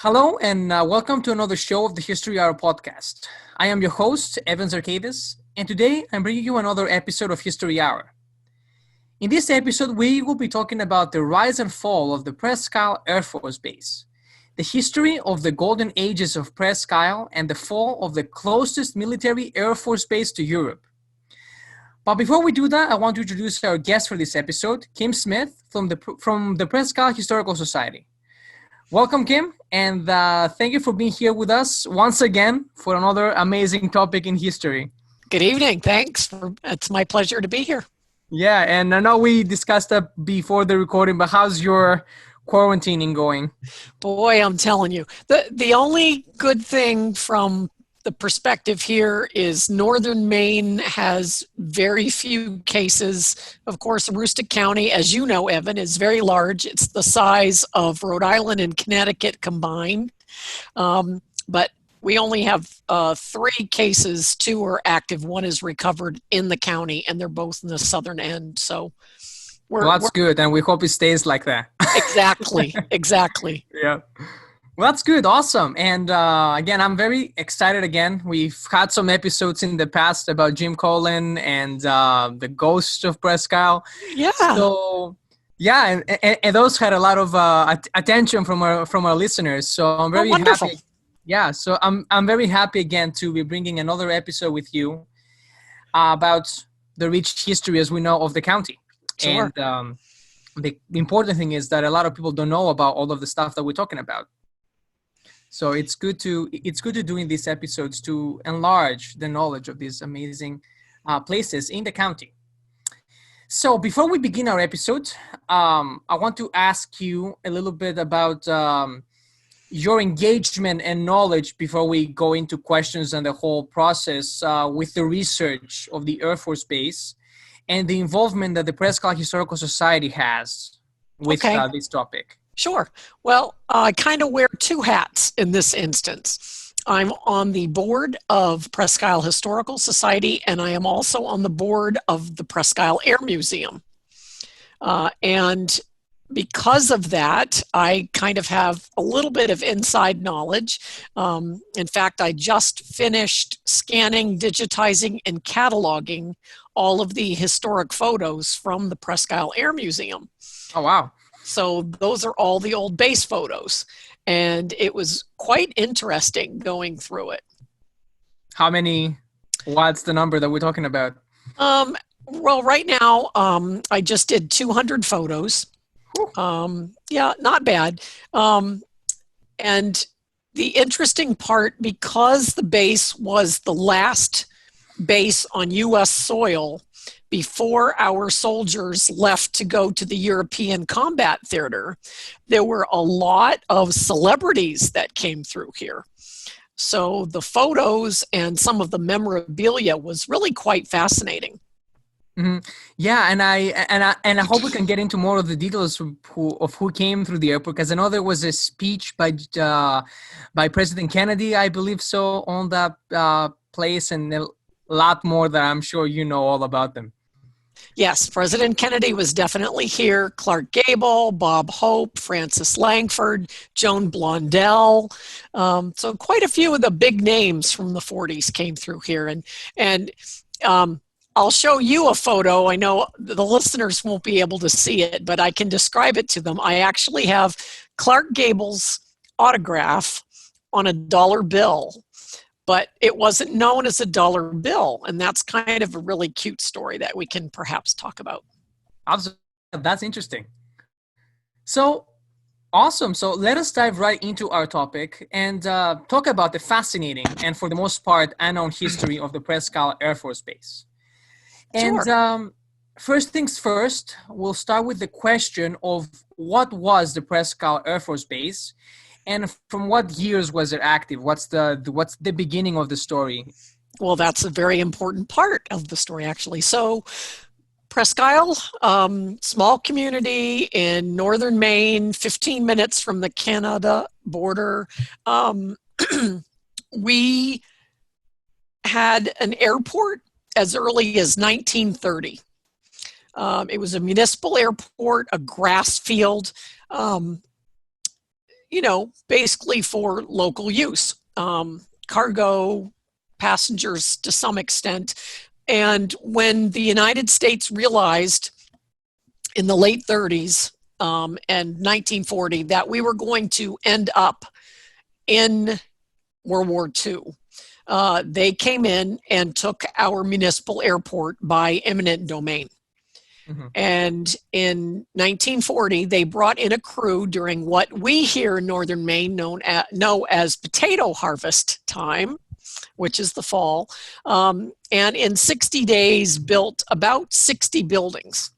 Hello and welcome to another show of the History Hour podcast. I am your host, Billy Zarkadas, and today I'm bringing you another episode of History Hour. In this episode, we will be talking about the rise and fall of the Presque Isle Air-Force Base, the history of the golden ages of Presque Isle, and the fall of the closest military Air Force base to Europe. But before we do that, I want to introduce our guest for this episode, Kim Smith from the Presque Isle Historical Society. Welcome, Kim, and thank you for being here with us once again for another amazing topic in history. Good evening. Thanks. It's my pleasure to be here. Yeah, and I know we discussed that before the recording, but how's your quarantining going? Boy, I'm telling you, the only good thing from the perspective here is northern Maine has very few cases. Of course, Aroostook County, as you know, Evan, is very large. It's the size of Rhode Island and Connecticut combined. But we only have 3 cases. 2 are active. 1 is recovered in the county, and they're both in the southern end. So that's good, and we hope it stays like that. Exactly. Yeah. Well, that's good. Awesome. And again, I'm very excited again. We've had some episodes in the past about Jim Colin and the ghost of Presque Isle. Yeah. So, yeah, and those had a lot of attention from our listeners. So I'm very happy. Yeah, so I'm very happy again to be bringing another episode with you about the rich history, as we know, of the county. Sure. And the important thing is that a lot of people don't know about all of the stuff that we're talking about. So it's good to do in these episodes to enlarge the knowledge of these amazing places in the county. So before we begin our episode, I want to ask you a little bit about your engagement and knowledge before we go into questions and the whole process with the research of the Air Force Base and the involvement that the Presque Isle Historical Society has with this topic. Sure. Well, I kind of wear 2 hats in this instance. I'm on the board of Presque Isle Historical Society, and I am also on the board of the Presque Isle Air Museum. And because of that, I kind of have a little bit of inside knowledge. In fact, I just finished scanning, digitizing, and cataloging all of the historic photos from the Presque Isle Air Museum. Oh, wow. So those are all the old base photos, and it was quite interesting going through it. How many? What's the number that we're talking about? Well, right now, I just did 200 photos. Yeah, not bad. And the interesting part, because the base was the last base on U.S. soil before our soldiers left to go to the European combat theater, there were a lot of celebrities that came through here. So the photos and some of the memorabilia was really quite fascinating. Mm-hmm. Yeah, and I hope we can get into more of the details of who came through the airport, because I know there was a speech by President Kennedy, I believe so, on that place, and a lot more that I'm sure you know all about them. Yes, President Kennedy was definitely here. Clark Gable, Bob Hope, Francis Langford, Joan Blondell. So quite a few of the big names from the 40s came through here. And I'll show you a photo. I know the listeners won't be able to see it, but I can describe it to them. I actually have Clark Gable's autograph on a dollar bill, but it wasn't known as a dollar bill. And that's kind of a really cute story that we can perhaps talk about. That's interesting. So awesome. So let us dive right into our topic and talk about the fascinating and, for the most part, unknown history of the Presque Isle Air-Force Base. Sure. And first things first, we'll start with the question of what was the Presque Isle Air-Force Base, and from what years was it active? What's the beginning of the story? Well, that's a very important part of the story, actually. So Presque Isle, small community in northern Maine, 15 minutes from the Canada border. We had an airport as early as 1930. It was a municipal airport, a grass field. basically for local use, cargo, passengers to some extent. And when the United States realized in the late 30s and 1940 that we were going to end up in World War II, they came in and took our municipal airport by eminent domain. Mm-hmm. And in 1940, they brought in a crew during what we here in northern Maine know as potato harvest time, which is the fall, and in 60 days built about 60 buildings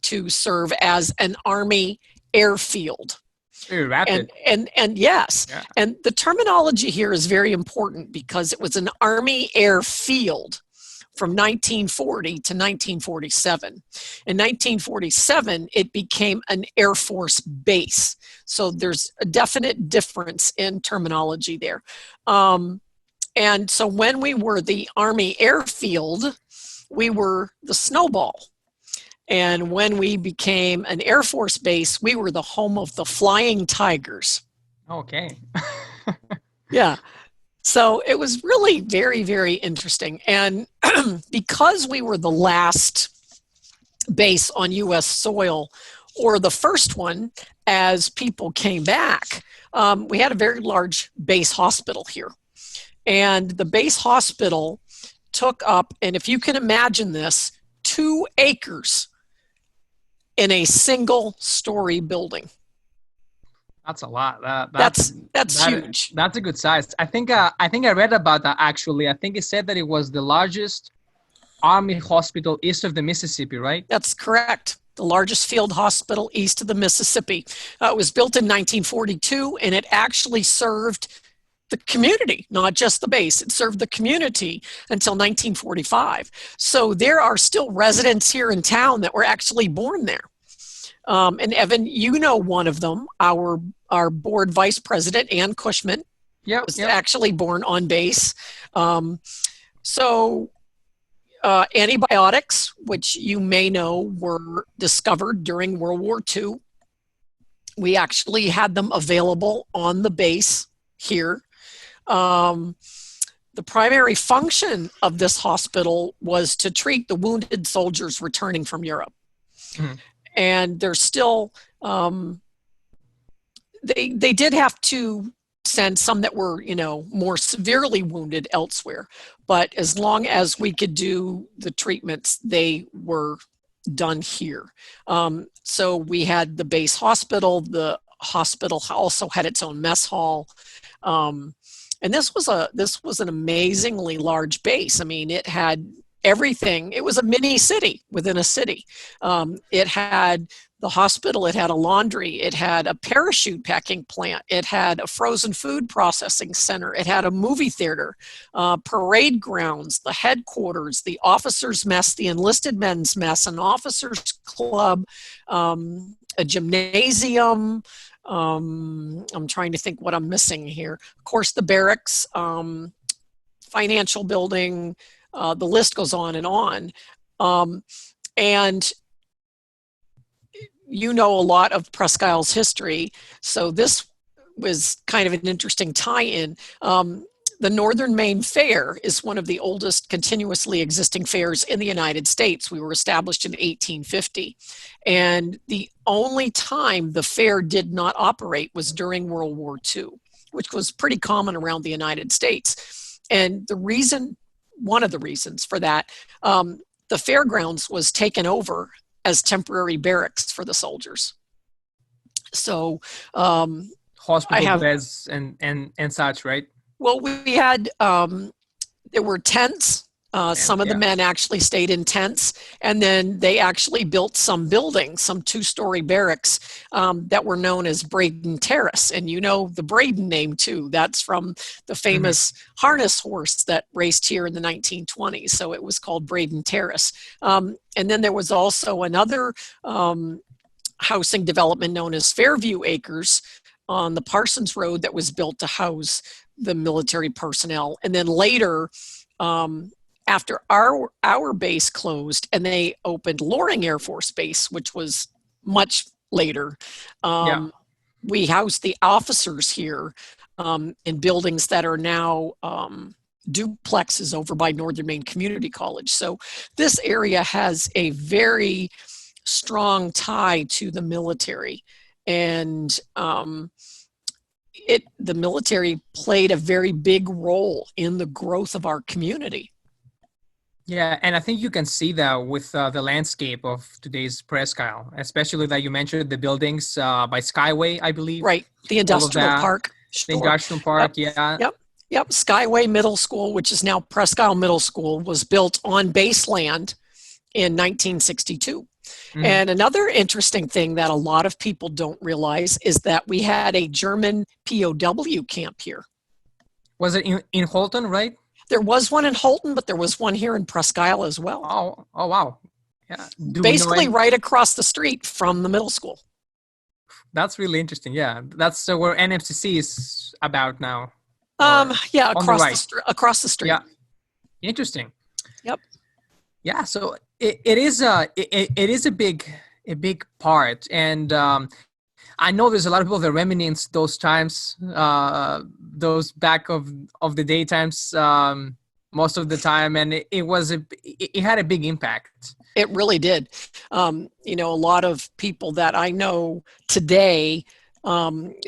to serve as an Army airfield. Very rapid. And yes, yeah. And the terminology here is very important because it was an Army airfield from 1940 to 1947. In 1947, it became an Air Force base. So there's a definite difference in terminology there. And so when we were the Army airfield, we were the snowball. And when we became an Air Force base, we were the home of the Flying Tigers. Okay. Yeah. So it was really very, very interesting. And because we were the last base on U.S. soil, or the first one, as people came back, we had a very large base hospital here. And the base hospital took up, and if you can imagine this, 2 acres in a single story building. That's a lot. That's huge. That's a good size. I think I read about that actually. I think it said that it was the largest Army hospital east of the Mississippi, right? That's correct. The largest field hospital east of the Mississippi. It was built in 1942, and it actually served the community, not just the base. It served the community until 1945. So there are still residents here in town that were actually born there. And Evan, you know one of them, our board vice president, Ann Cushman, was actually born on base. So antibiotics, which you may know were discovered during World War II, we actually had them available on the base here. The primary function of this hospital was to treat the wounded soldiers returning from Europe. Mm-hmm. And there's still, they did have to send some that were, more severely wounded elsewhere. But as long as we could do the treatments, they were done here. So we had the base hospital. The hospital also had its own mess hall. And this was an amazingly large base. I mean, it had everything. It was a mini city within a city. It had the hospital, it had a laundry, it had a parachute packing plant, it had a frozen food processing center, it had a movie theater, parade grounds, the headquarters, the officers' mess, the enlisted men's mess, an officers' club, a gymnasium. I'm trying to think what I'm missing here. Of course, the barracks, financial building, the list goes on and on. And you know a lot of Presque Isle's history, so this was kind of an interesting tie-in. The Northern Maine Fair is one of the oldest continuously existing fairs in the United States. We were established in 1850. And the only time the fair did not operate was during World War II, which was pretty common around the United States. And one of the reasons for that, the fairgrounds was taken over as temporary barracks for the soldiers. So hospital beds and such, right? Well, we had, there were tents. Some of the men actually stayed in tents, and then they actually built some buildings, some 2-story barracks that were known as Braden Terrace. And you know the Braden name too. That's from the famous harness horse that raced here in the 1920s. So it was called Braden Terrace. And then there was also another housing development known as Fairview Acres on the Parsons Road that was built to house the military personnel. And then later, after our base closed and they opened Loring Air Force Base, which was much later, we housed the officers here in buildings that are now duplexes over by Northern Maine Community College. So this area has a very strong tie to the military, and the military played a very big role in the growth of our community. Yeah, and I think you can see that with the landscape of today's Presque Isle, especially that you mentioned the buildings by Skyway, I believe. Right, the industrial park. The industrial park, yeah. Yep. Skyway Middle School, which is now Presque Isle Middle School, was built on base land in 1962. Mm-hmm. And another interesting thing that a lot of people don't realize is that we had a German POW camp here. Was it in Holton, right? There was one in Holton, but there was one here in Presque Isle as well. Oh, wow. Yeah. Basically right across the street from the middle school. That's really interesting. Yeah. That's where NMCC is about now. Yeah, across the street. Yeah. Interesting. Yep. Yeah, so it is a big part, and I know there's a lot of people that reminisce those times, those back of the day times, most of the time, and it had a big impact. It really did. A lot of people that I know today,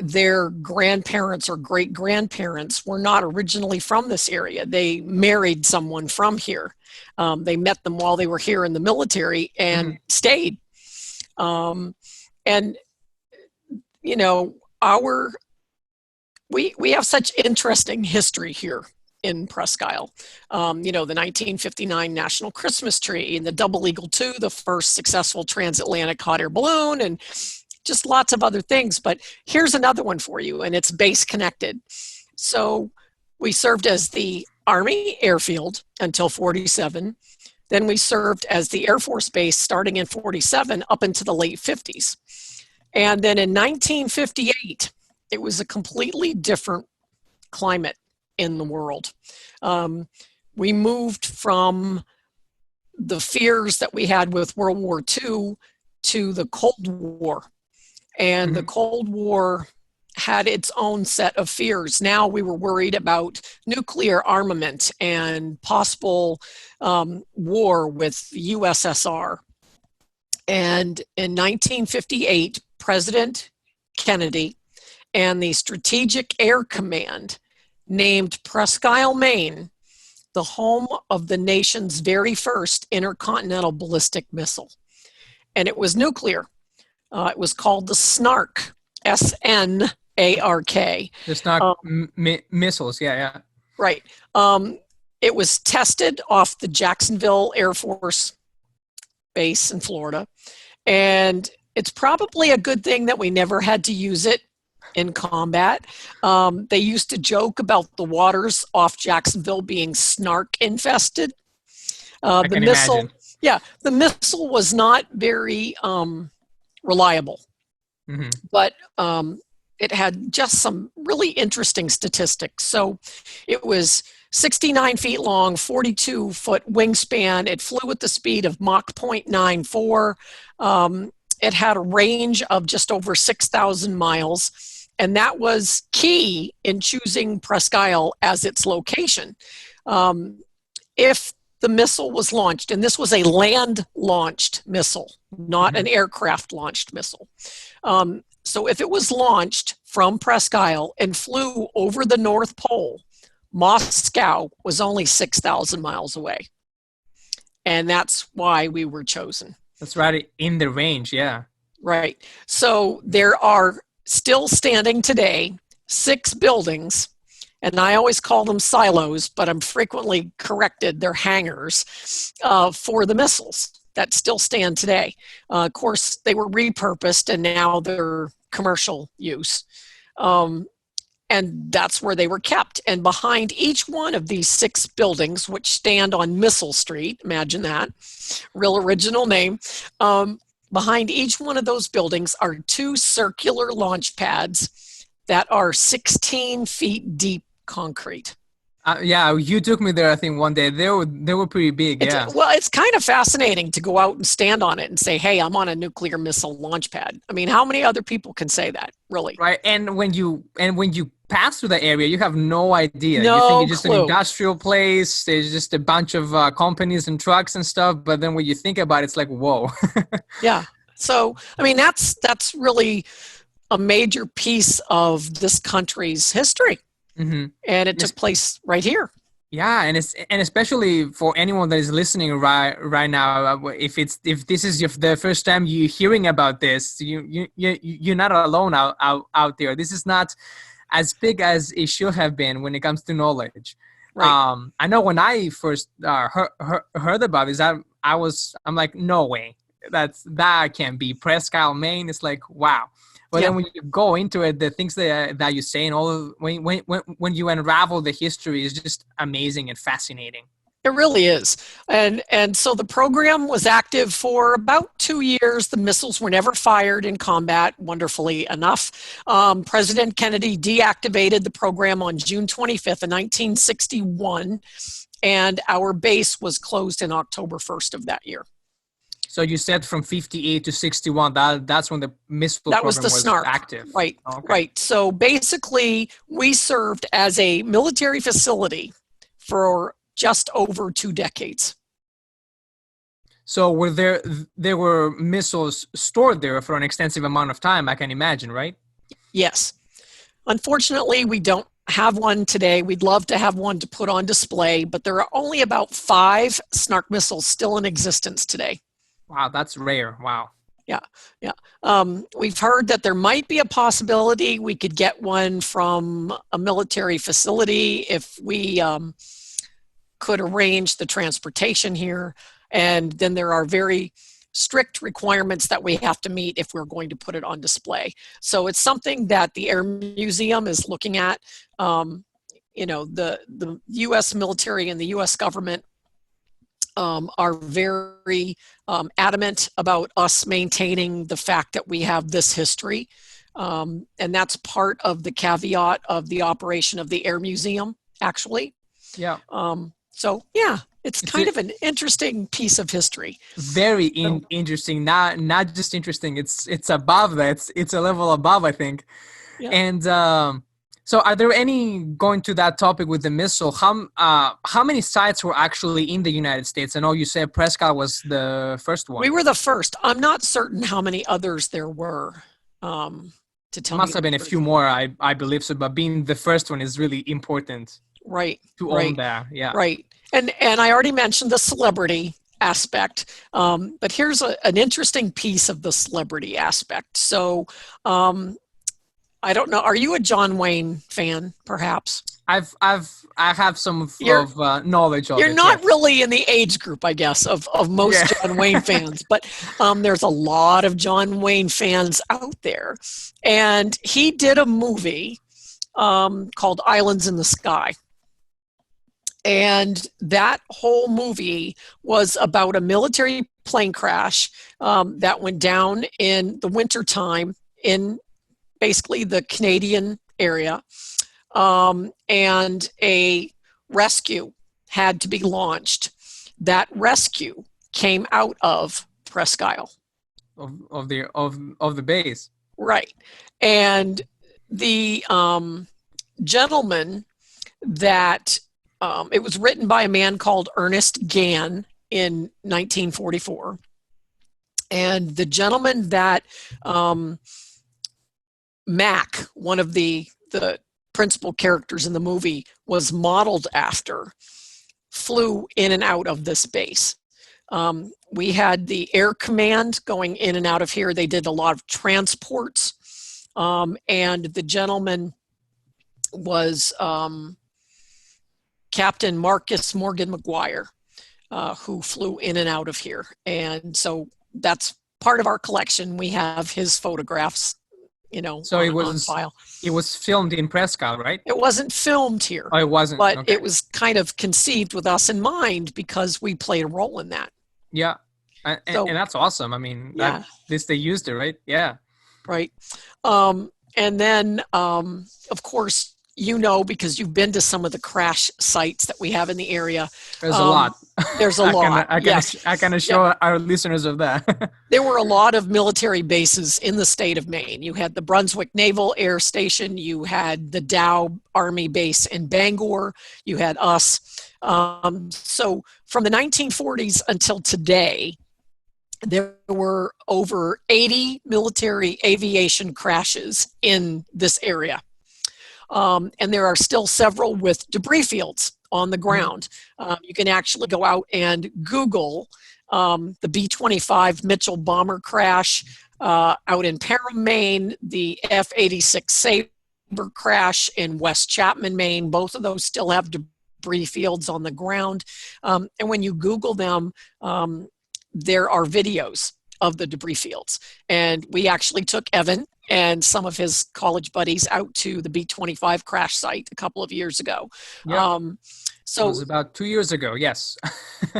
their grandparents or great grandparents were not originally from this area. They married someone from here. They met them while they were here in the military and stayed. We have such interesting history here in Presque Isle. The 1959 National Christmas Tree and the Double Eagle II, the first successful transatlantic hot air balloon, and just lots of other things. But here's another one for you, and it's base connected. So we served as the Army airfield until 47. Then we served as the Air Force Base starting in 47 up into the late 50s. And then in 1958, it was a completely different climate in the world. We moved from the fears that we had with World War II to the Cold War. And the Cold War had its own set of fears. Now we were worried about nuclear armament and possible war with the USSR. And in 1958, President Kennedy and the Strategic Air Command named Presque Isle, Maine, the home of the nation's very first intercontinental ballistic missile. And it was nuclear. It was called the SNARK, S-N-A-R-K. The SNARK missiles, yeah. Right. It was tested off the Jacksonville Air Force Base in Florida. And it's probably a good thing that we never had to use it in combat. They used to joke about the waters off Jacksonville being snark infested. I can imagine. Yeah, the missile was not very reliable, but it had just some really interesting statistics. So it was 69 feet long, 42-foot wingspan. It flew at the speed of Mach 0.94. It had a range of just over 6,000 miles. And that was key in choosing Presque Isle as its location. If the missile was launched, and this was a land-launched missile, not an aircraft-launched missile. So if it was launched from Presque Isle and flew over the North Pole, Moscow was only 6,000 miles away. And that's why we were chosen. That's right, in the range, yeah. Right. So there are still standing today 6 buildings, and I always call them silos, but I'm frequently corrected, they're hangars for the missiles that still stand today. Of course, they were repurposed and now they're commercial use. And that's where they were kept. And behind each one of these 6 buildings, which stand on Missile Street, imagine that, real original name, behind each one of those buildings are 2 circular launch pads that are 16 feet deep concrete. Yeah, you took me there, I think, one day. They were pretty big, yeah. Well, it's kind of fascinating to go out and stand on it and say, hey, I'm on a nuclear missile launch pad. I mean, how many other people can say that, really? Right. And when you pass through the area, you have no idea. You think No it's just an clue. industrial place. There's just a bunch of companies and trucks and stuff. But then when you think about it, it's like, whoa. Yeah. So, I mean, that's really a major piece of this country's history. hmm And it took place right here. Yeah, and especially for anyone that is listening right now, if this is the first time you're hearing about this, you're not alone out there. This is not as big as it should have been when it comes to knowledge. Right. I know when I first heard about this, I'm like, no way, that can't be Presque Isle, Maine. It's like, wow. But Yeah. then when you go into it, the things that you say and when you unravel the history is just amazing and fascinating. It really is. And so the program was active for about 2 years. The missiles were never fired in combat, wonderfully enough. President Kennedy deactivated the program on June 25th of 1961, and our base was closed in October 1st of that year. So you said from 58 to 61, that's when the missile That was program the was SNARC. active. Right, Okay. right. So basically, we served as a military facility for just over 2 decades. So there were missiles stored there for an extensive amount of time, I can imagine, right? Yes. Unfortunately, we don't have one today. We'd love to have one to put on display, but there are only about 5 SNARC missiles still in existence today. Wow, that's rare. Wow. Yeah, yeah. We've heard that there might be a possibility we could get one from a military facility if we could arrange the transportation here. And then there are very strict requirements that we have to meet if we're going to put it on display. So it's something that the Air Museum is looking at. The U.S. military and the U.S. government are very adamant about us maintaining the fact that we have this history. And that's part of the caveat of the operation of the Air Museum, actually. Yeah. So, yeah, it's kind of an interesting piece of history. Very interesting. Not just interesting. It's above that. It's a level above, I think. Yeah. And so, are there any, going to that topic with the missile? How many sites were actually in the United States? I know you said Presque Isle was the first one. We were the first. I'm not certain how many others there were. To tell Must have been a few more, I believe so. But being the first one is really important. Right. To own that. Yeah. Right. And I already mentioned the celebrity aspect, but here's an interesting piece of the celebrity aspect. So, I don't know. Are you a John Wayne fan, perhaps? I have some of knowledge of it. You're not yes. really in the age group, I guess, of most John Wayne fans, but there's a lot of John Wayne fans out there. And he did a movie called Islands in the Sky. And that whole movie was about a military plane crash that went down in the wintertime in basically the Canadian area, and a rescue had to be launched. That rescue came out of Presque Isle. Of the base. Right. And the gentleman that, it was written by a man called Ernest Gann in 1944. And the gentleman that Mac, one of the principal characters in the movie, was modeled after, flew in and out of this base. We had the Air Command going in and out of here. They did a lot of transports. And the gentleman was Captain Marcus Morgan McGuire, who flew in and out of here. And so that's part of our collection. We have his photographs, so on file. It was filmed in Presque Isle, right? It wasn't filmed here. Oh, it wasn't. But okay. It was kind of conceived with us in mind because we played a role in that. Yeah. And that's awesome. I mean, at least they used it, right? Yeah. Right. And then, of course, you know, because you've been to some of the crash sites that we have in the area. There's a lot. There's a lot. Yes. I can assure our listeners of that. There were a lot of military bases in the state of Maine. You had the Brunswick Naval Air Station. You had the Dow Army Base in Bangor. You had us. So from the 1940s until today, there were over 80 military aviation crashes in this area. And there are still several with debris fields on the ground. You can actually go out and Google the B-25 Mitchell bomber crash out in Parham, Maine, the F-86 Sabre crash in West Chapman, Maine. Both of those still have debris fields on the ground. And when you Google them, there are videos of the debris fields. And we actually took Evan and some of his college buddies out to the B-25 crash site a couple of years ago. Yeah. So it was about 2 years ago, yes.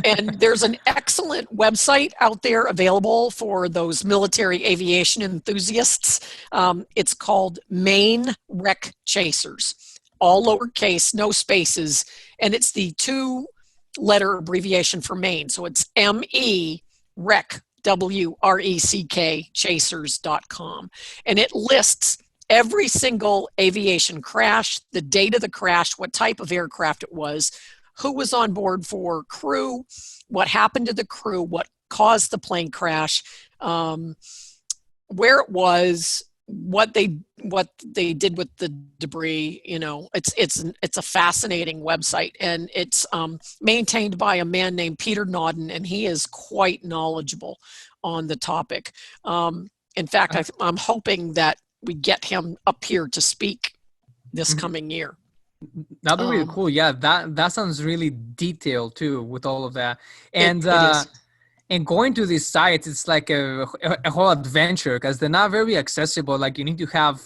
And there's an excellent website out there available for those military aviation enthusiasts. It's called Maine Wreck Chasers, all lowercase, no spaces, and it's the 2-letter abbreviation for Maine. So it's MERECK, WRECK, chasers.com. And it lists every single aviation crash, the date of the crash, what type of aircraft it was, who was on board for crew, what happened to the crew, what caused the plane crash, where it was, what they did with the debris. You know, it's a fascinating website, and it's maintained by a man named Peter Nodden, and he is quite knowledgeable on the topic. In fact, I'm hoping that we get him up here to speak this coming year. That'd be really cool. Yeah, that sounds really detailed too, with all of that. And and going to these sites, it's like a whole adventure, because they're not very accessible. Like, you need to have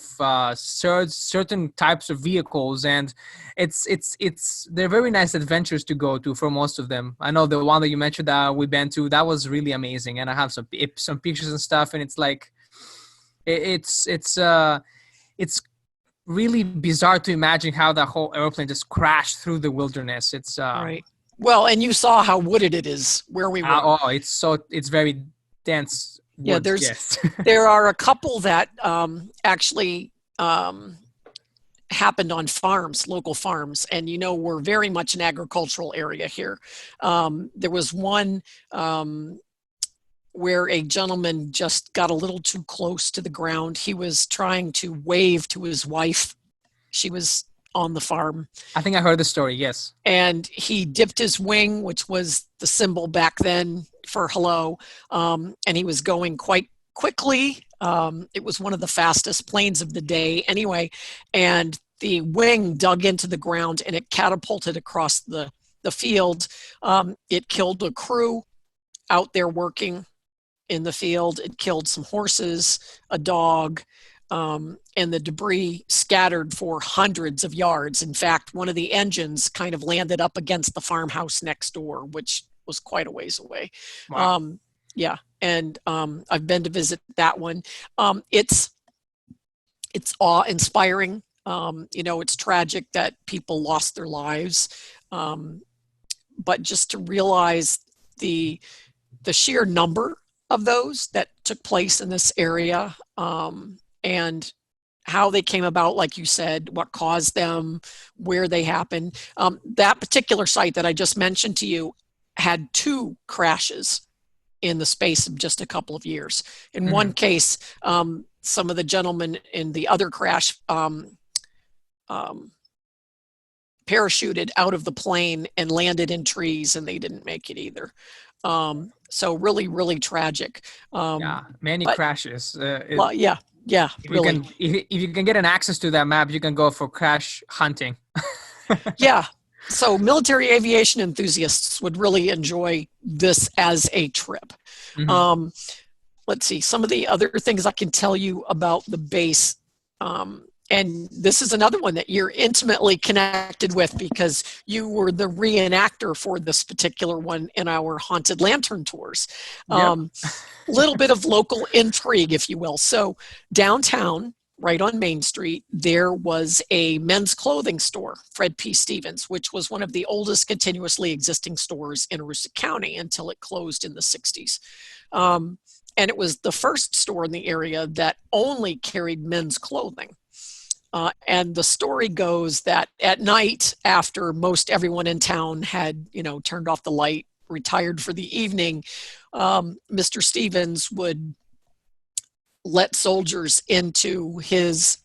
certain types of vehicles, and they're very nice adventures to go to for most of them. I know the one that you mentioned that we've been to, that was really amazing, and I have some pictures and stuff, and it's like it's really bizarre to imagine how that whole airplane just crashed through the wilderness. It's right. Well, and you saw how wooded it is where we were. It's very dense woods. Yeah, there are a couple that actually happened on farms, local farms, and you know, we're very much an agricultural area here. There was one where a gentleman just got a little too close to the ground. He was trying to wave to his wife. She was on the farm. I think I heard the story, yes. And he dipped his wing, which was the symbol back then for hello, and he was going quite quickly. It was one of the fastest planes of the day anyway, and the wing dug into the ground and it catapulted across the field. It killed a crew out there working in the field. It killed some horses, a dog, and the debris scattered for hundreds of yards. In fact, one of the engines kind of landed up against the farmhouse next door, which was quite a ways away. Wow. Yeah, and I've been to visit that one. It's awe-inspiring. You know, it's tragic that people lost their lives, but just to realize the sheer number of those that took place in this area, and how they came about, like you said, what caused them, where they happened. That particular site that I just mentioned to you had 2 crashes in the space of just a couple of years. In one case, some of the gentlemen in the other crash parachuted out of the plane and landed in trees, and they didn't make it either. So really, really tragic. Many crashes. Well, yeah, really. If you can get an access to that map, you can go for crash hunting. Yeah. So military aviation enthusiasts would really enjoy this as a trip. Let's see, some of the other things I can tell you about the base. And this is another one that you're intimately connected with because you were the reenactor for this particular one in our Haunted Lantern tours. Little bit of local intrigue, if you will. So downtown right on Main Street, there was a men's clothing store, Fred P. Stevens, which was one of the oldest continuously existing stores in Aroostook County until it closed in the 60s. And it was the first store in the area that only carried men's clothing. And the story goes that at night, after most everyone in town had, turned off the light, retired for the evening, Mr. Stevens would let soldiers into his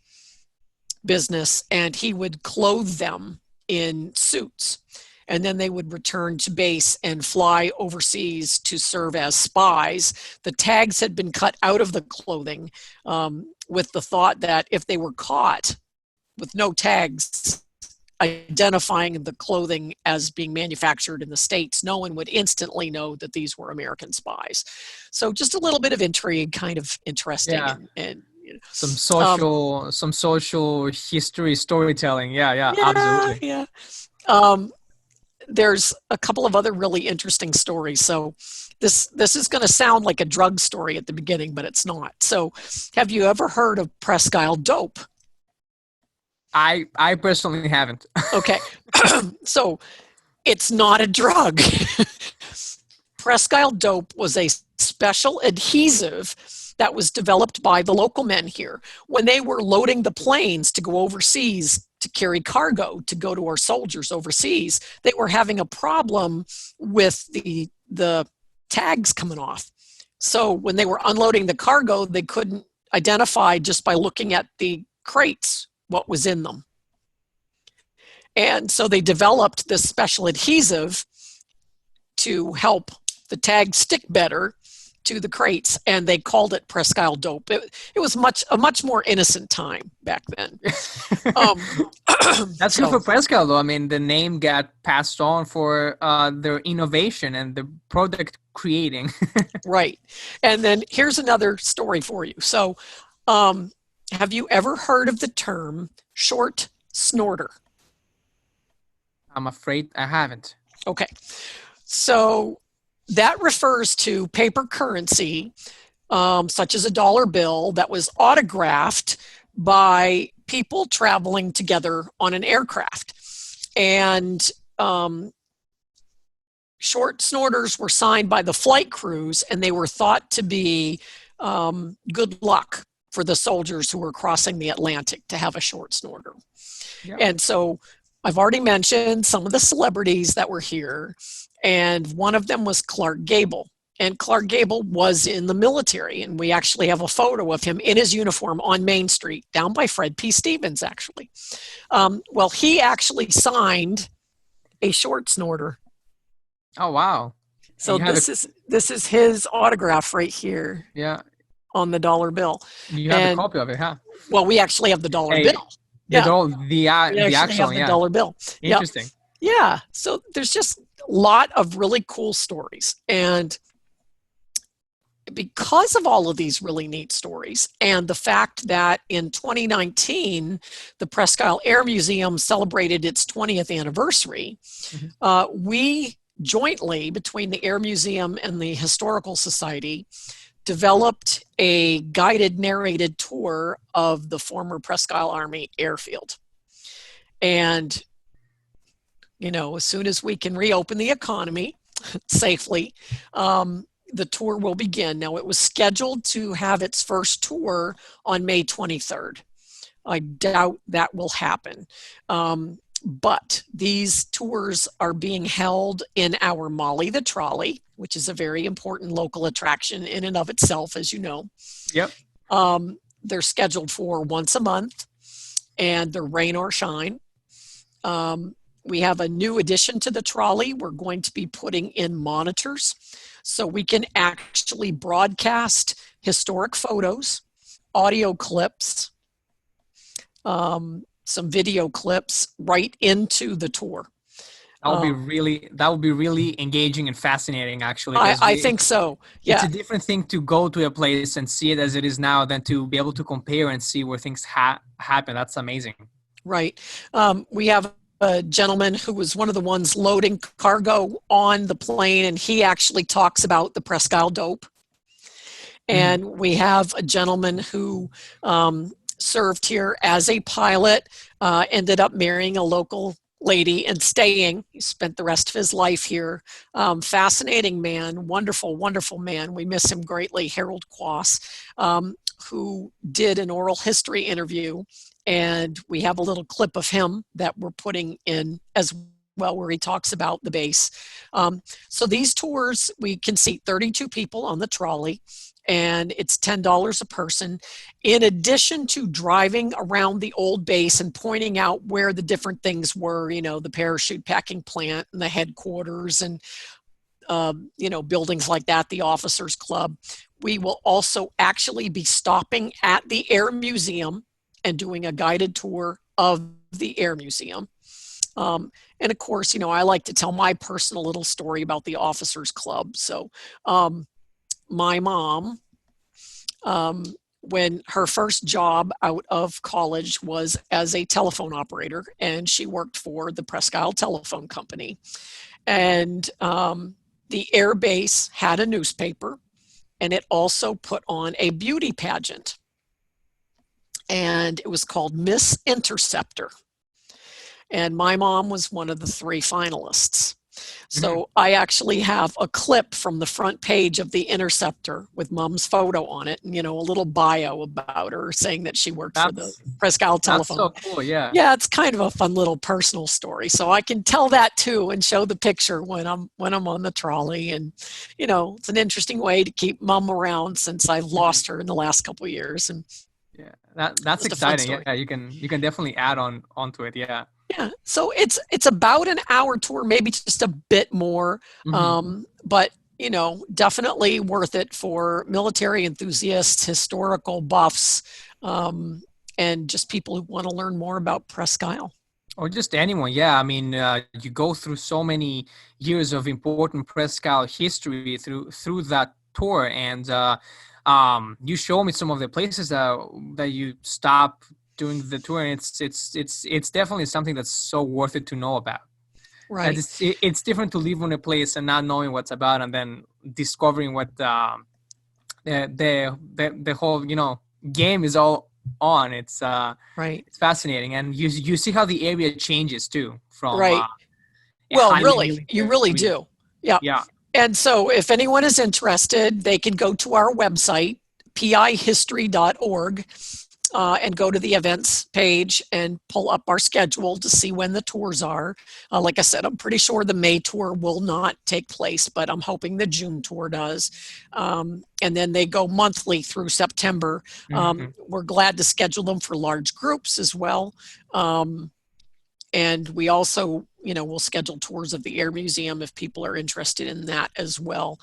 business, and he would clothe them in suits. And then they would return to base and fly overseas to serve as spies. The tags had been cut out of the clothing with the thought that if they were caught with no tags identifying the clothing as being manufactured in the States, no one would instantly know that these were American spies. So just a little bit of intrigue, kind of interesting. Yeah. And some social history storytelling. Yeah, absolutely. Yeah. There's a couple of other really interesting stories. So this is going to sound like a drug story at the beginning, but it's not. So have you ever heard of Presque Isle dope? I personally haven't. Okay. So it's not a drug. Presque Isle dope was a special adhesive that was developed by the local men here. When they were loading the planes to go overseas to carry cargo to go to our soldiers overseas, they were having a problem with the tags coming off. So when they were unloading the cargo, they couldn't identify just by looking at the crates what was in them. And so they developed this special adhesive to help the tag stick better to the crates, and they called it Presque Isle dope. It was a much more innocent time back then. That's good for Presque Isle, though. I mean, the name got passed on for their innovation and the product creating. Right. And then here's another story for you. So have you ever heard of the term short snorter? I'm afraid I haven't. Okay. So that refers to paper currency, such as a dollar bill, that was autographed by people traveling together on an aircraft. And short snorters were signed by the flight crews, and they were thought to be good luck for the soldiers who were crossing the Atlantic to have a short snorter. Yep. And so I've already mentioned some of the celebrities that were here, and one of them was Clark Gable. And Clark Gable was in the military, and we actually have a photo of him in his uniform on Main Street, down by Fred P. Stevens, actually. Well, he actually signed a short snorter. Oh, wow. So this is his autograph right here. Yeah. On the dollar bill. You have a copy of it, huh? Well, we actually have the dollar bill. The actual dollar bill. Interesting. Yeah. So there's just a lot of really cool stories. And because of all of these really neat stories and the fact that in 2019, the Presque Isle Air Museum celebrated its 20th anniversary, we jointly, between the Air Museum and the Historical Society, developed a guided narrated tour of the former Presque Isle Army airfield. And, as soon as we can reopen the economy safely, the tour will begin. Now, it was scheduled to have its first tour on May 23rd. I doubt that will happen. But these tours are being held in our Molly the Trolley, which is a very important local attraction in and of itself, as you know. Yep. They're scheduled for once a month, and they're rain or shine. We have a new addition to the trolley. We're going to be putting in monitors so we can actually broadcast historic photos, audio clips, some video clips right into the tour. That would be really engaging and fascinating, actually. I think so. Yeah. It's a different thing to go to a place and see it as it is now than to be able to compare and see where things happen. That's amazing. Right. We have a gentleman who was one of the ones loading cargo on the plane, and he actually talks about the Presque Isle dope. And we have a gentleman who served here as a pilot, ended up marrying a local lady and staying. He spent the rest of his life here. Fascinating man, wonderful, wonderful man. We miss him greatly, Harold Quass, who did an oral history interview. And we have a little clip of him that we're putting in as well, where he talks about the base. So these tours, we can seat 32 people on the trolley, and it's $10 a person. In addition to driving around the old base and pointing out where the different things were, you know, the parachute packing plant and the headquarters and, you know, buildings like that, the officers club, we will also actually be stopping at the Air Museum and doing a guided tour of the Air Museum. And of course, you know, I like to tell my personal little story about the officers club. So, my mom, when her first job out of college was as a telephone operator, and she worked for the Presque Isle Telephone Company. And the air base had a newspaper, and it also put on a beauty pageant. And it was called Miss Interceptor. And my mom was one of the 3 finalists. So I actually have a clip from the front page of the Interceptor with Mom's photo on it, and, you know, a little bio about her saying that she worked for the Presque Isle Telephone. That's so cool, yeah. Yeah, it's kind of a fun little personal story. So I can tell that too and show the picture when I'm on the trolley. And, you know, it's an interesting way to keep Mom around since I've lost her in the last couple of years. And yeah, that's exciting. Yeah, you can definitely add onto it. Yeah. Yeah, so it's about an hour tour, maybe just a bit more, but, you know, definitely worth it for military enthusiasts, historical buffs, and just people who want to learn more about Presque Isle. Or just anyone, yeah. I mean, you go through so many years of important Presque Isle history through that tour, and you show me some of the places that you stop doing the tour, and it's definitely something that's so worth it to know about. Right. It's different to live on a place and not knowing what's about, and then discovering what the whole, you know, game is all on. It's right. It's fascinating, and you see how the area changes too from right. Well, really, you really do. Yeah. Yeah. And so if anyone is interested, they can go to our website, pihistory.org. And go to the events page and pull up our schedule to see when the tours are. Like I said, I'm pretty sure the May tour will not take place, but I'm hoping the June tour does. And then they go monthly through September. We're glad to schedule them for large groups as well. And we also, you know, we'll schedule tours of the Air Museum if people are interested in that as well.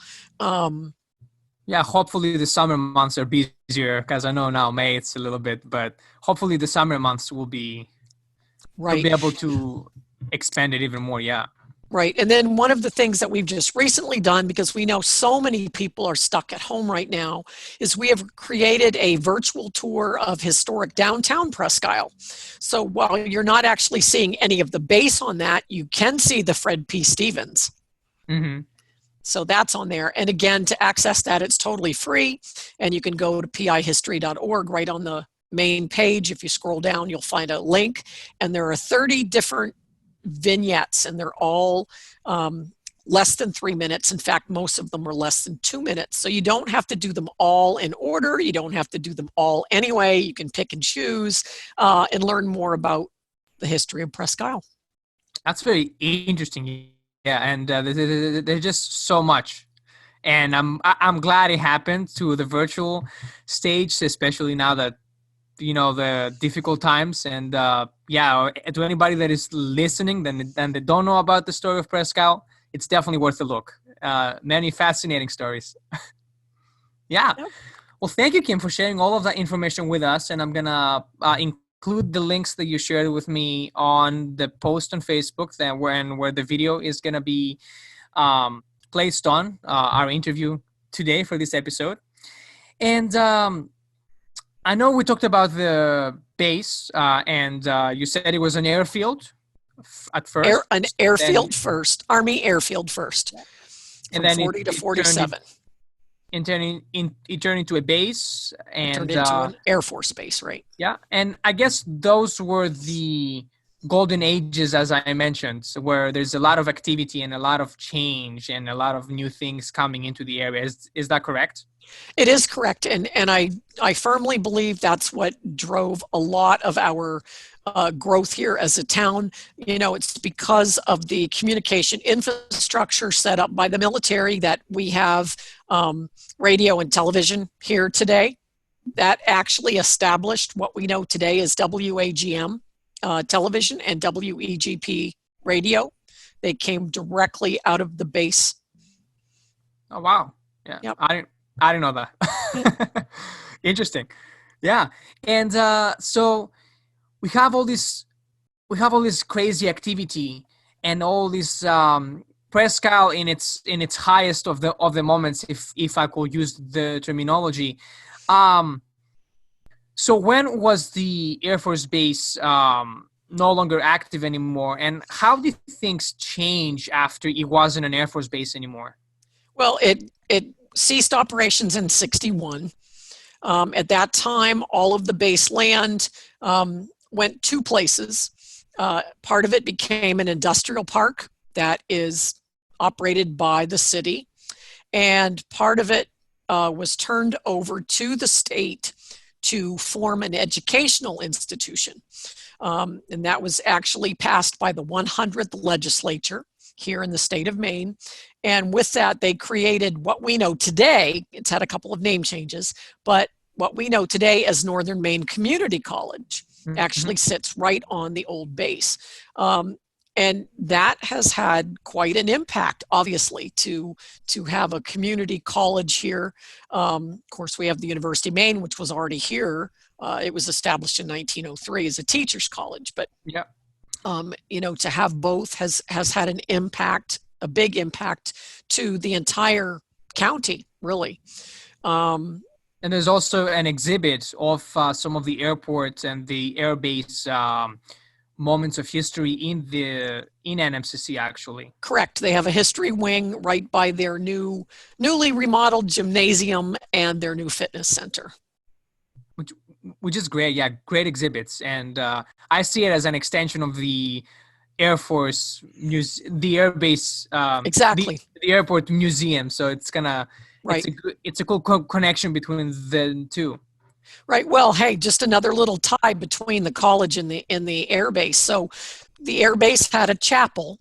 Yeah, hopefully the summer months are busier, because I know now May it's a little bit, but hopefully the summer months will be able to expand it even more. Yeah. Right. And then one of the things that we've just recently done, because we know so many people are stuck at home right now, is we have created a virtual tour of historic downtown Presque Isle. So while you're not actually seeing any of the base on that, you can see the Fred P. Stevens. So that's on there. And again, to access that, it's totally free. And you can go to pihistory.org right on the main page. If you scroll down, you'll find a link. And there are 30 different vignettes, and they're all less than 3 minutes. In fact, most of them are less than 2 minutes. So you don't have to do them all in order. You don't have to do them all anyway. You can pick and choose and learn more about the history of Presque Isle. That's very interesting. Yeah, and there's just so much, and I'm glad it happened to the virtual stage, especially now that, you know, the difficult times. And yeah, to anybody that is listening, then they don't know about the story of Presque Isle, it's definitely worth a look. Many fascinating stories. Yeah. Yep. Well, thank you, Kim, for sharing all of that information with us, and I'm gonna include the links that you shared with me on the post on Facebook, where the video is going to be placed on our interview today for this episode. And I know we talked about the base, and you said it was an airfield at first. An airfield first, Army airfield first, from and then 40 to 47. it turned into a base, It turned and into an Air Force base, right? yeah, and I guess those were the golden ages, as I mentioned, where there's a lot of activity and a lot of change and a lot of new things coming into the area. Is that correct? It is correct, and I firmly believe that's what drove a lot of our growth here as a town. You know, it's because of the communication infrastructure set up by the military that we have radio and television here today. That actually established what we know today as WAGM television and WEGP radio. They came directly out of the base. Oh wow! Yeah, Yep. I didn't know that. Interesting. Yeah, and so we have all this crazy activity and all this Presque Isle in its highest of the moments, if I could use the terminology. So when was the Air Force Base no longer active anymore, and how did things change after it wasn't an Air Force Base anymore? Well, it ceased operations in 1961. At that time, all of the base land went two places. Part of it became an industrial park that is operated by the city, and part of it was turned over to the state to form an educational institution. And that was actually passed by the 100th legislature here in the state of Maine. And with that, they created what we know today. It's had a couple of name changes, but what we know today as Northern Maine Community College actually sits right on the old base. And that has had quite an impact, obviously, to have a community college here. Of course, we have the University of Maine, which was already here. It was established in 1903 as a teacher's college, but yeah. You know, to have both has had an impact, a big impact to the entire county, really. And there's also an exhibit of some of the airports and the airbase moments of history in NMCC, actually. Correct. They have a history wing right by their newly remodeled gymnasium and their new fitness center. Which is great. Yeah, great exhibits. And I see it as an extension of the Air Force, the airbase, exactly. the airport museum. So it's gonna, right. It's a cool connection between the two. Right. Well, hey, just another little tie between the college and the air base. So the air base had a chapel,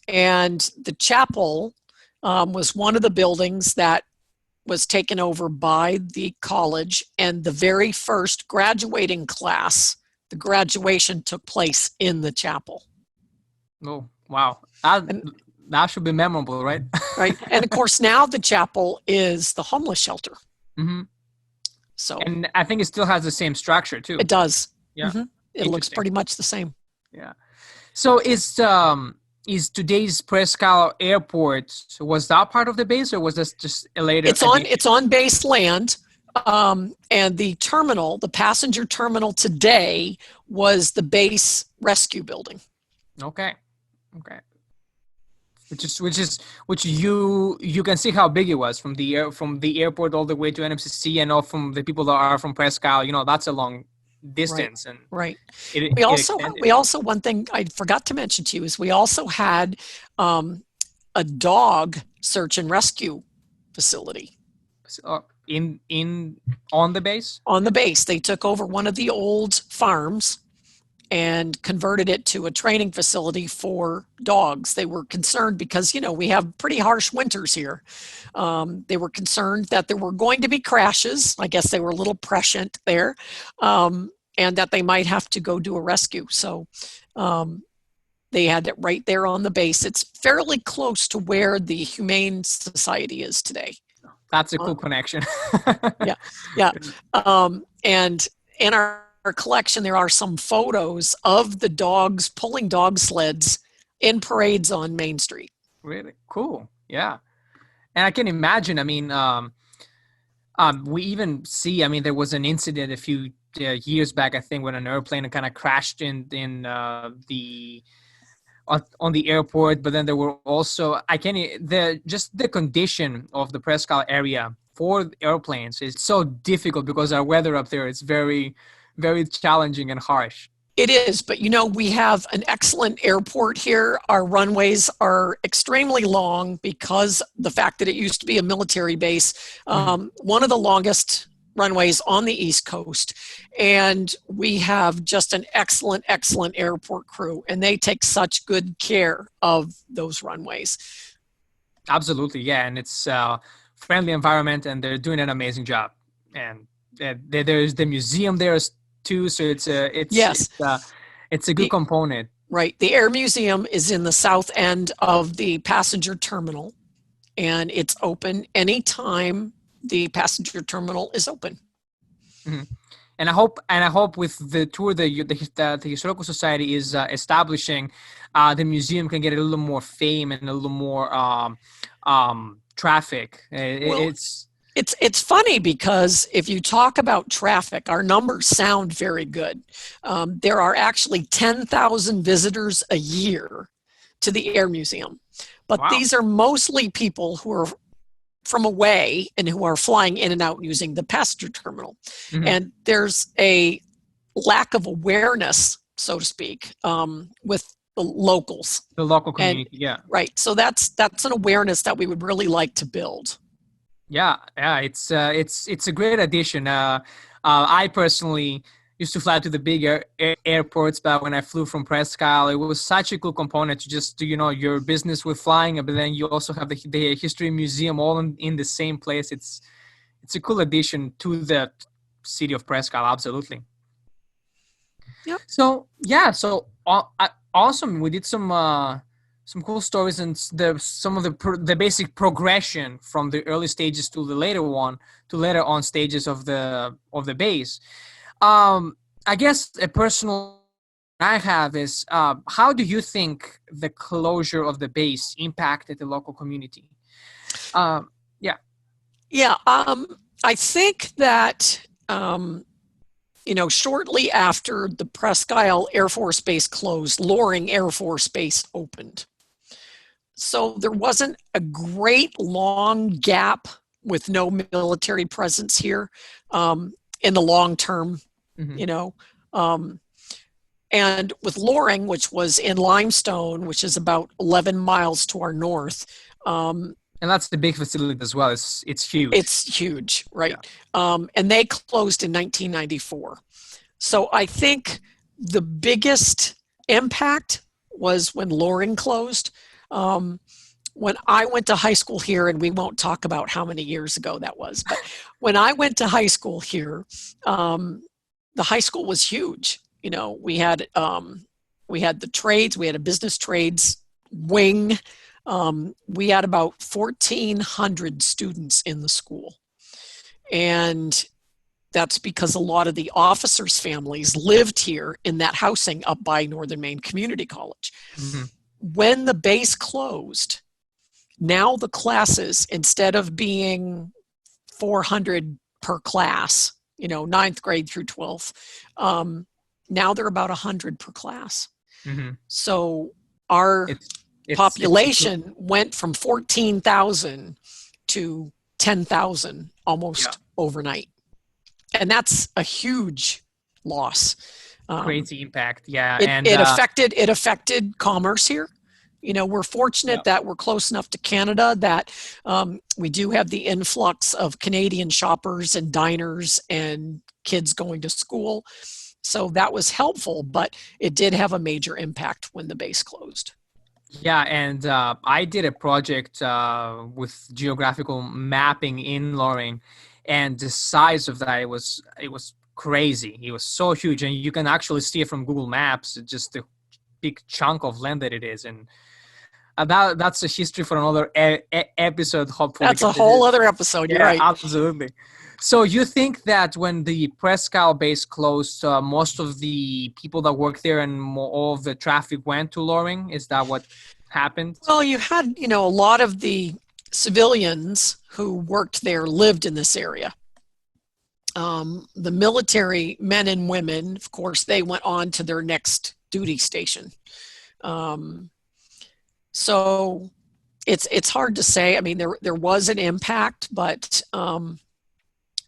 and the chapel was one of the buildings that was taken over by the college, and the very first graduating class, the graduation took place in the chapel. Oh, wow. That should be memorable, right? Right. And of course, now the chapel is the homeless shelter. Mm-hmm. So, and I think it still has the same structure too. It does. Yeah. Mm-hmm. It looks pretty much the same. Yeah. So is today's Presque Isle Airport, was that part of the base, or was this just a later? It's on base land. And the terminal, the passenger terminal today, was the base rescue building. Okay. Which you can see how big it was from the airport all the way to NMCC, and all from the people that are from Presque Isle. You know, that's a long distance. Right. And right. We also one thing I forgot to mention to you is we also had a dog search and rescue facility. On the base? On the base. They took over one of the old farms and converted it to a training facility for dogs. They were concerned because, you know, we have pretty harsh winters here. They were concerned that there were going to be crashes. I guess they were a little prescient there, and that they might have to go do a rescue. So they had it right there on the base. It's fairly close to where the Humane Society is today. That's a cool connection. Yeah. And in our collection, there are some photos of the dogs pulling dog sleds in parades on Main Street. Really cool. Yeah. And I can imagine, I mean, we even see, I mean, there was an incident a few years back, I think, when an airplane kind of crashed on the airport. But then there were also, the condition of the Presque Isle area for airplanes is so difficult because our weather up there is very, very challenging and harsh. It is, but we have an excellent airport here. Our runways are extremely long because the fact that it used to be a military base, one of the longest runways on the East Coast. And we have just an excellent, excellent airport crew, and they take such good care of those runways. Absolutely, yeah, and it's a friendly environment, and they're doing an amazing job. And there's the museum there too, so it's a good component. Right. The Air Museum is in the south end of the passenger terminal, and it's open anytime the passenger terminal is open. Mm-hmm. And I hope with the tour the Historical Society is establishing, the museum can get a little more fame and a little more traffic. It's funny because if you talk about traffic, our numbers sound very good. There are actually 10,000 visitors a year to the Air Museum, but wow. These are mostly people who are from away and who are flying in and out using the passenger terminal. Mm-hmm. And there's a lack of awareness, so to speak, with the locals. The local community, yeah. Right. So that's an awareness that we would really like to build. Yeah, it's a great addition. I personally used to fly to the big airports, but when I flew from Presque Isle, it was such a cool component to just do your business with flying, but then you also have the history museum all in the same place. It's a cool addition to the city of Presque Isle, absolutely. Yep. So awesome. We did some cool stories and some of the basic progression from the early stages to the later on stages of the base. I guess a personal I have is, how do you think the closure of the base impacted the local community? I think that shortly after the Presque Isle Air-Force Base closed, Loring Air Force Base opened. So there wasn't a great long gap with no military presence here in the long term, and with Loring, which was in Limestone, which is about 11 miles to our north. And that's the big facility as well. It's huge. It's huge, right? Yeah. And they closed in 1994. So I think the biggest impact was when Loring closed. When I went to high school here, and we won't talk about how many years ago that was, but when I went to high school here, the high school was huge. We had the trades, we had a business trades wing. We had about 1,400 students in the school. And that's because a lot of the officers' families lived here in that housing up by Northern Maine Community College. Mm-hmm. When the base closed, now the classes, instead of being 400 per class, 9th grade through 12th, now they're about 100 per class. Mm-hmm. So our population went from 14,000 to 10,000 almost overnight. And that's a huge loss. Crazy impact, yeah. It affected commerce here. We're fortunate that we're close enough to Canada that we do have the influx of Canadian shoppers and diners and kids going to school. So that was helpful, but it did have a major impact when the base closed. Yeah, and I did a project with geographical mapping in Loring, and the size of that, it was crazy. It was so huge, and you can actually see it from Google Maps, just the big chunk of land that it is. And that's a history for another episode, hopefully. That's a whole other episode, you're right. Absolutely. So you think that when the Presque Isle base closed, most of the people that work there and all of the traffic went to Loring? Is that what happened? Well, you had, a lot of the civilians who worked there lived in this area. The military men and women, of course, they went on to their next duty station. So it's hard to say. I mean, there was an impact, but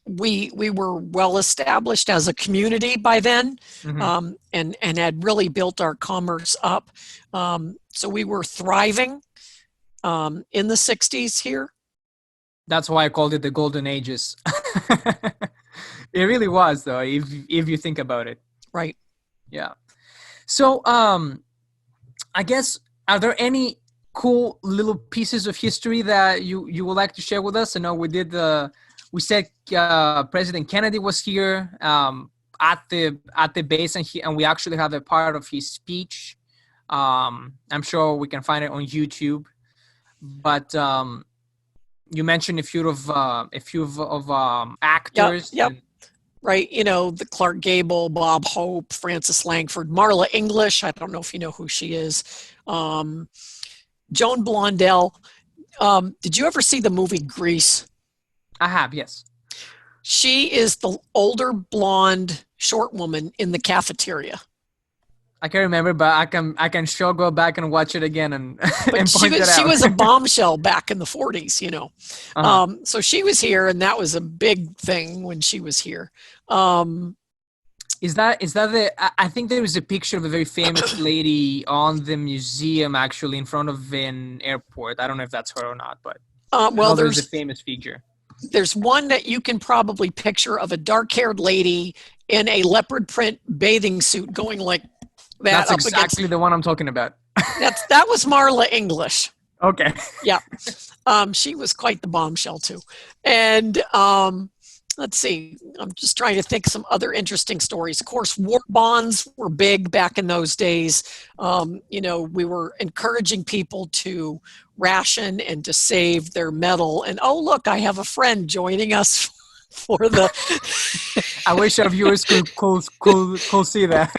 we were well established as a community by then, and had really built our commerce up. So we were thriving in the 60s here. That's why I called it the Golden Ages. It really was, though, if you think about it. Right. Yeah. So, I guess, are there any cool little pieces of history that you would like to share with us? I know we said President Kennedy was here at the base, and we actually have a part of his speech. I'm sure we can find it on YouTube. But you mentioned a few of actors. Yep. Right. The Clark Gable, Bob Hope, Frances Langford, Marla English. I don't know if you know who she is. Joan Blondell. Did you ever see the movie Grease? I have, yes. She is the older blonde short woman in the cafeteria. I can't remember, but I can sure go back and watch it again and point it out. She was a bombshell back in the 40s, So she was here, and that was a big thing when she was here. Is that I think there was a picture of a very famous lady on the museum, actually, in front of an airport. I don't know if that's her or not, but there's a famous figure. There's one that you can probably picture of a dark-haired lady in a leopard print bathing suit going like that. That's exactly the one I'm talking about. That was Marla English. Okay. Yeah. She was quite the bombshell too. And let's see, I'm just trying to think some other interesting stories. Of course, war bonds were big back in those days. We were encouraging people to ration and to save their metal. And oh, look, I have a friend joining us for the... I wish our viewers could see that.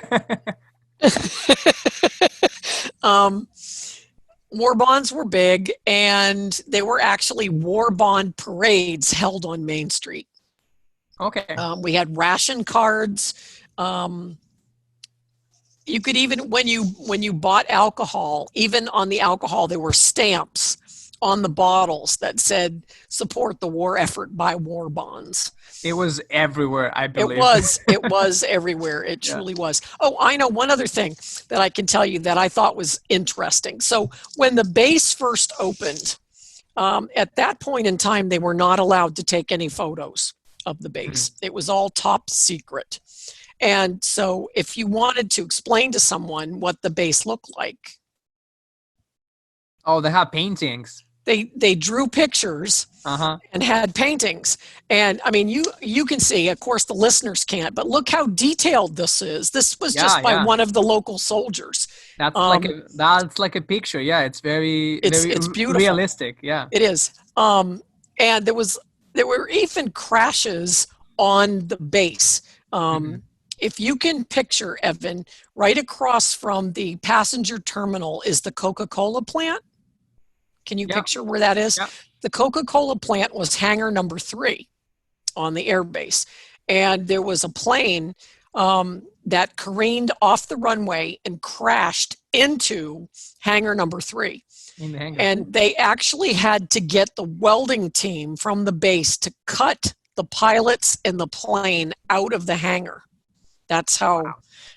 War bonds were big, and they were actually war bond parades held on Main Street. Okay. We had ration cards. You could even, when you bought alcohol, even on the alcohol, there were stamps on the bottles that said "Support the war effort, buy war bonds." It was everywhere, I believe. It was everywhere. It truly was. Oh, I know one other thing that I can tell you that I thought was interesting. So when the base first opened, at that point in time, they were not allowed to take any photos of the base. Mm-hmm. It was all top secret. And so if you wanted to explain to someone what the base looked like. Oh, they have paintings. They drew pictures and had paintings. And I mean, you can see, of course the listeners can't, but look how detailed this is. This was just by one of the local soldiers. That's like a picture. Yeah, it's it's beautiful. Realistic. Yeah, it is. And there were even crashes on the base. If you can picture, Evan, right across from the passenger terminal is the Coca-Cola plant. Can you picture where that is? The Coca-Cola plant was hangar number 3 on the airbase. And there was a plane that careened off the runway and crashed into hangar number 3. In the hangar. And they actually had to get the welding team from the base to cut the pilots and the plane out of the hangar. That's how,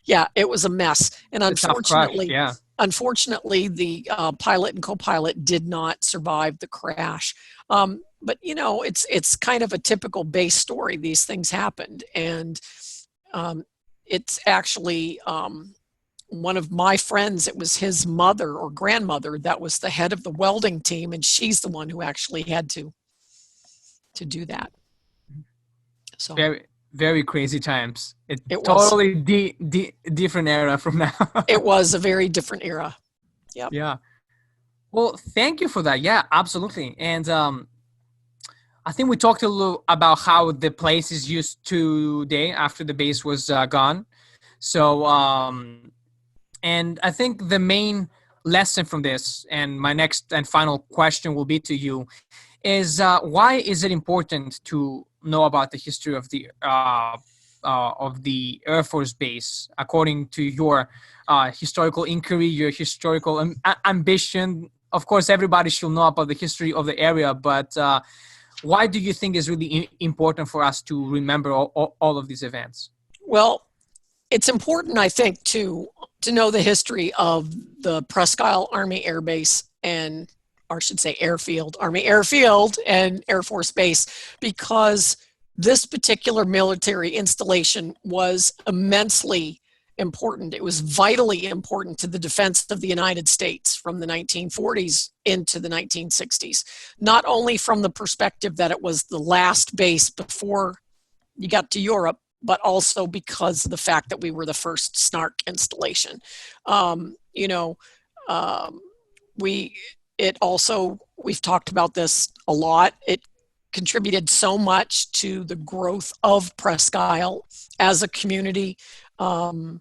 it was a mess. And unfortunately, the pilot and co-pilot did not survive the crash. But, it's kind of a typical base story. These things happened. And it's actually one of my friends, it was his mother or grandmother that was the head of the welding team. And she's the one who actually had to do that. So very crazy times. It totally different era from now. It was a very different era. Yep. Yeah. Well, thank you for that. Yeah, absolutely. And I think we talked a little about how the place is used today after the base was gone. So, and I think the main lesson from this, and my next and final question will be to you, is why is it important to know about the history of the Air Force Base according to your historical inquiry, your historical ambition of course, everybody should know about the history of the area, but why do you think is really important for us to remember all of these events? Well, it's important, I think, to know the history of the Presque Isle Army Air Base and, or I should say airfield, Army Airfield and Air Force Base, because this particular military installation was immensely important. It was vitally important to the defense of the United States from the 1940s into the 1960s, not only from the perspective that it was the last base before you got to Europe, but also because of the fact that we were the first SNARC installation. We've talked about this a lot. It contributed so much to the growth of Presque Isle as a community. Our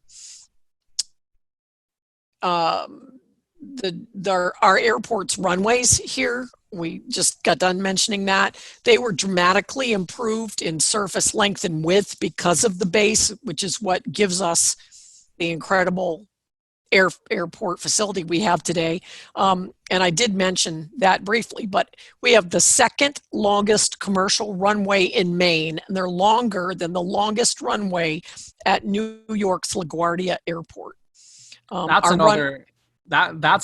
airport's runways here, we just got done mentioning that. They were dramatically improved in surface length and width because of the base, which is what gives us the incredible airport facility we have today. And I did mention that briefly, but we have the second longest commercial runway in Maine, and they're longer than the longest runway at New York's LaGuardia Airport. That's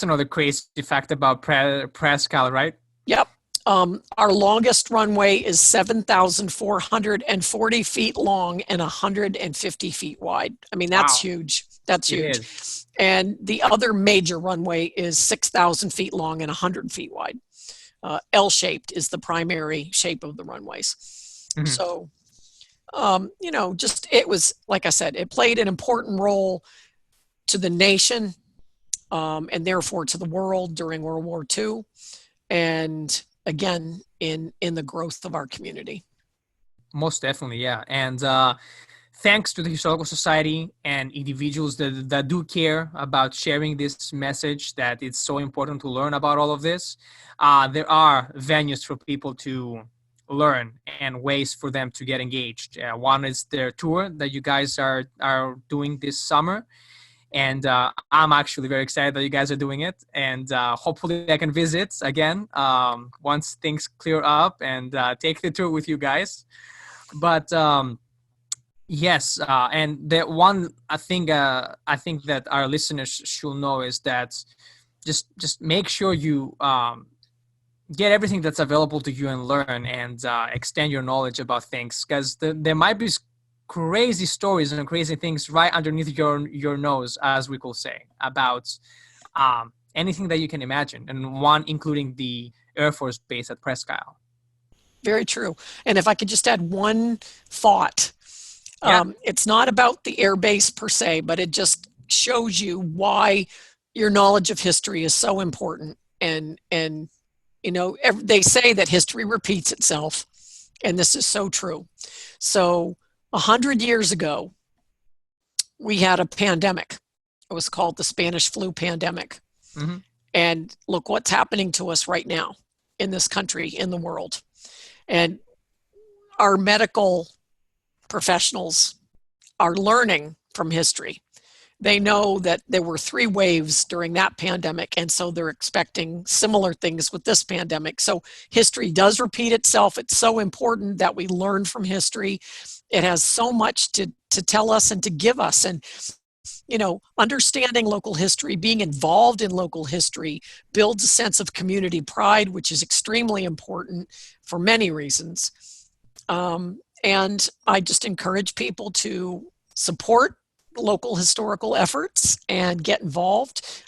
another crazy fact about Presque Isle, right? Yep. Our longest runway is 7,440 feet long and 150 feet wide. I mean, that's huge. That's huge. And the other major runway is 6,000 feet long and 100 feet wide. L-shaped is the primary shape of the runways. Mm-hmm. So, it was, like I said, it played an important role to the nation and therefore to the world during World War II. And again, in the growth of our community. Most definitely, yeah. And thanks to the Historical Society and individuals that do care about sharing this message, that it's so important to learn about all of this. There are venues for people to learn and ways for them to get engaged. One is their tour that you guys are doing this summer. And I'm actually very excited that you guys are doing it. And hopefully I can visit again once things clear up and take the tour with you guys. But yes, and the one I think that our listeners should know is that just make sure you get everything that's available to you and learn and extend your knowledge about things, because there might be crazy stories and crazy things right underneath your nose, as we could say, about anything that you can imagine, and one including the Air Force Base at Presque Isle. Very true. And if I could just add one thought, it's not about the air base per se, but it just shows you why your knowledge of history is so important. And they say that history repeats itself, and this is so true. So 100 years ago, we had a pandemic. It was called the Spanish flu pandemic. Mm-hmm. And look what's happening to us right now in this country, in the world. And our medical professionals are learning from history. They know that there were 3 waves during that pandemic, and so they're expecting similar things with this pandemic. So history does repeat itself. It's so important that we learn from history. It has so much to tell us and to give us. And, understanding local history, being involved in local history builds a sense of community pride, which is extremely important for many reasons. And I just encourage people to support local historical efforts and get involved.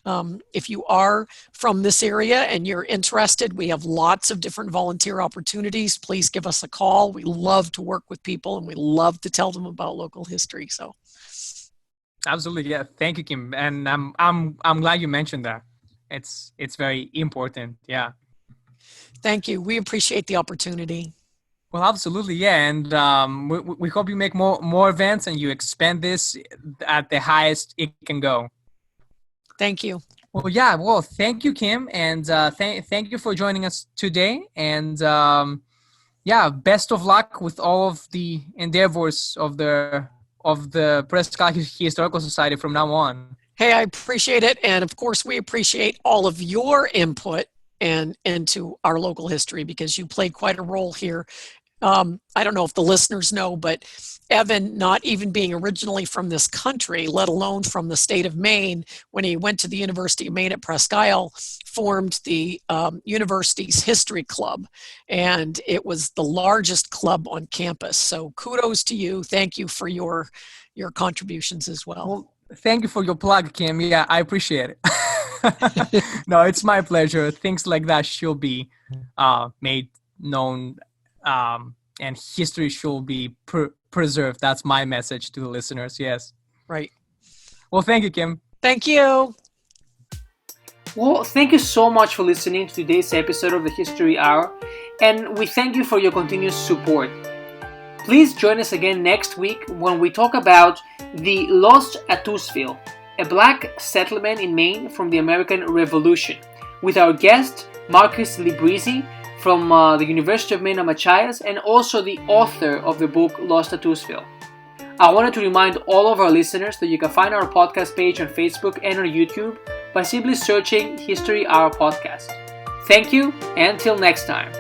If you are from this area and you're interested, we have lots of different volunteer opportunities. Please give us a call. We love to work with people and we love to tell them about local history. So, absolutely, yeah. Thank you, Kim. And I'm glad you mentioned that. It's very important. Yeah. Thank you. We appreciate the opportunity. Well, absolutely, yeah, and we hope you make more events and you expand this at the highest it can go. Thank you. Well, yeah, thank you, Kim, and thank you for joining us today. And best of luck with all of the endeavors of the Presque Isle Historical Society from now on. Hey, I appreciate it. And of course, we appreciate all of your input and into our local history because you played quite a role here. I don't know if the listeners know, but Evan, not even being originally from this country, let alone from the state of Maine, when he went to the University of Maine at Presque Isle, formed the university's history club. And it was the largest club on campus. So kudos to you. Thank you for your contributions as well. Well, thank you for your plug, Kim. Yeah, I appreciate it. No, it's my pleasure. Things like that should be made known, and history should be preserved. That's my message to the listeners. Yes. Right. Well, thank you, Kim. Thank you. Well, thank you so much for listening to today's episode of the History Hour, and we thank you for your continuous support. Please join us again next week when we talk about the Lost Attusville, a black settlement in Maine from the American Revolution, with our guest Marcus Librizi from the University of Maine at Machias, and also the author of the book Lost Attusville. I wanted to remind all of our listeners that you can find our podcast page on Facebook and on YouTube by simply searching History Hour Podcast. Thank you, and until next time.